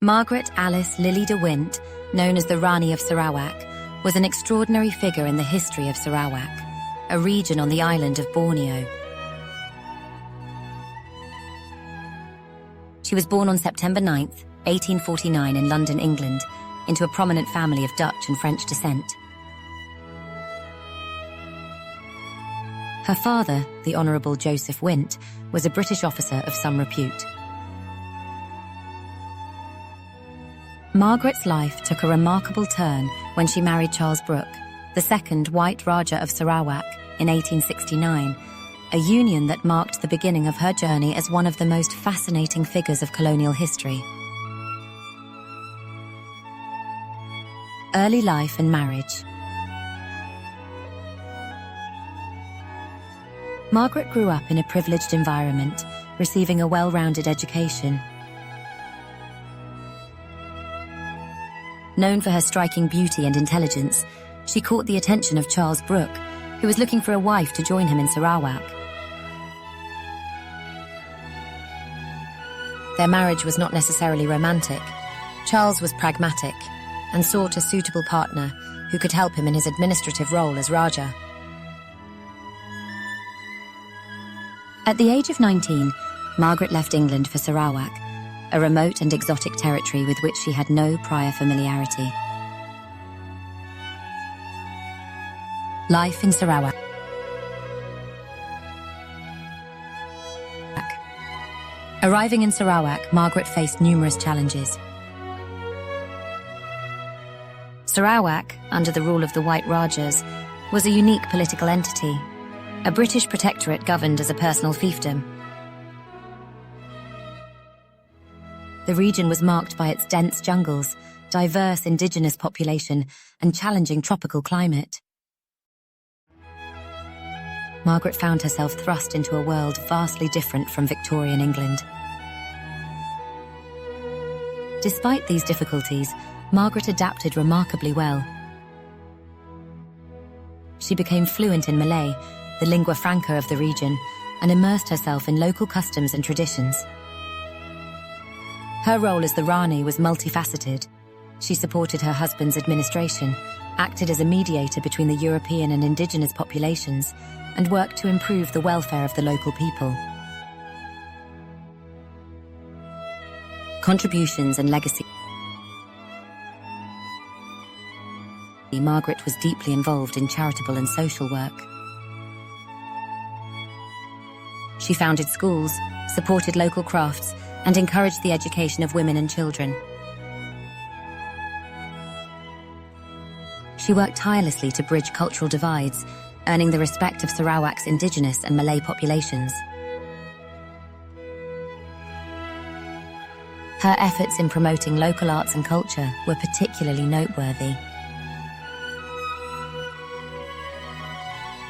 Margaret Alice Lili de Windt, known as the Ranee of Sarawak, was an extraordinary figure in the history of Sarawak, a region on the island of Borneo. She was born on September 9, 1849 in London, England, into a prominent family of Dutch and French descent. Her father, the Honourable Joseph Windt, was a British officer of some repute. Margaret's life took a remarkable turn when she married Charles Brooke, the second White Rajah of Sarawak, in 1869, a union that marked the beginning of her journey as one of the most fascinating figures of colonial history. Early life and marriage. Margaret grew up in a privileged environment, receiving a well-rounded education. Known for her striking beauty and intelligence, she caught the attention of Charles Brooke, who was looking for a wife to join him in Sarawak. Their marriage was not necessarily romantic. Charles was pragmatic and sought a suitable partner who could help him in his administrative role as Rajah. At the age of 19, Margaret left England for Sarawak, a remote and exotic territory with which she had no prior familiarity. Life in Sarawak. Arriving in Sarawak, Margaret faced numerous challenges. Sarawak, under the rule of the White Rajahs, was a unique political entity, a British protectorate governed as a personal fiefdom. The region was marked by its dense jungles, diverse indigenous population, and challenging tropical climate. Margaret found herself thrust into a world vastly different from Victorian England. Despite these difficulties, Margaret adapted remarkably well. She became fluent in Malay, the lingua franca of the region, and immersed herself in local customs and traditions. Her role as the Ranee was multifaceted. She supported her husband's administration, acted as a mediator between the European and indigenous populations, and worked to improve the welfare of the local people. Contributions and legacy. Margaret was deeply involved in charitable and social work. She founded schools, supported local crafts, and encouraged the education of women and children. She worked tirelessly to bridge cultural divides, earning the respect of Sarawak's indigenous and Malay populations. Her efforts in promoting local arts and culture were particularly noteworthy.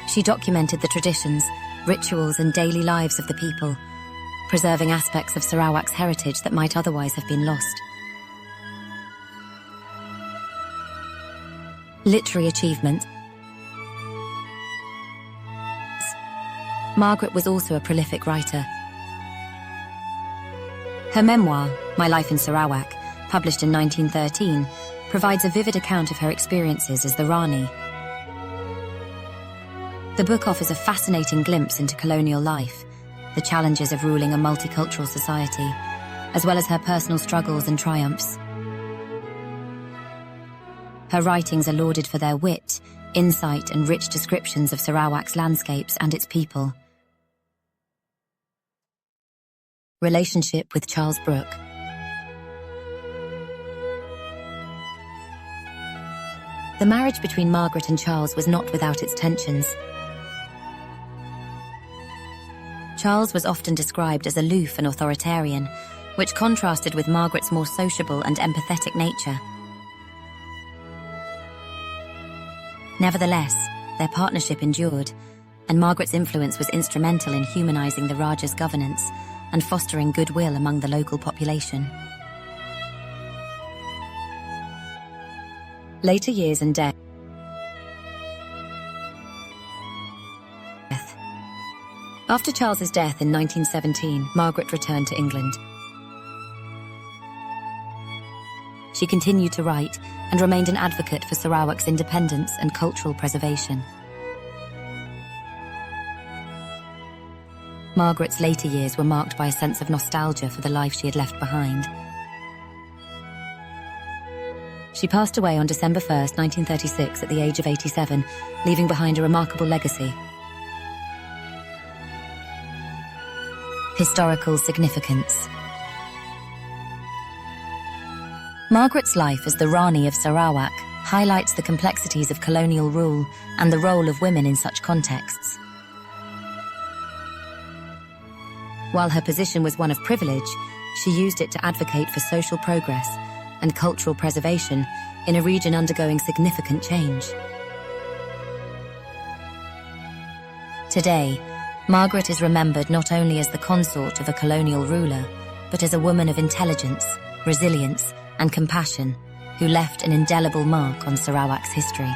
She documented the traditions, rituals, and daily lives of the people, preserving aspects of Sarawak's heritage that might otherwise have been lost. Literary achievement. Margaret was also a prolific writer. Her memoir, My Life in Sarawak, published in 1913, provides a vivid account of her experiences as the Ranee. The book offers a fascinating glimpse into colonial life, the challenges of ruling a multicultural society, as well as her personal struggles and triumphs. Her writings are lauded for their wit, insight, and rich descriptions of Sarawak's landscapes and its people. Relationship with Charles Brooke. The marriage between Margaret and Charles was not without its tensions. Charles was often described as aloof and authoritarian, which contrasted with Margaret's more sociable and empathetic nature. Nevertheless, their partnership endured, and Margaret's influence was instrumental in humanizing the Rajah's governance and fostering goodwill among the local population. Later years and death. After Charles's death in 1917, Margaret returned to England. She continued to write and remained an advocate for Sarawak's independence and cultural preservation. Margaret's later years were marked by a sense of nostalgia for the life she had left behind. She passed away on December 1st, 1936 at the age of 87, leaving behind a remarkable legacy. Historical significance. Margaret's life as the Ranee of Sarawak highlights the complexities of colonial rule and the role of women in such contexts. While her position was one of privilege, she used it to advocate for social progress and cultural preservation in a region undergoing significant change. Today, Margaret is remembered not only as the consort of a colonial ruler, but as a woman of intelligence, resilience, and compassion who left an indelible mark on Sarawak's history.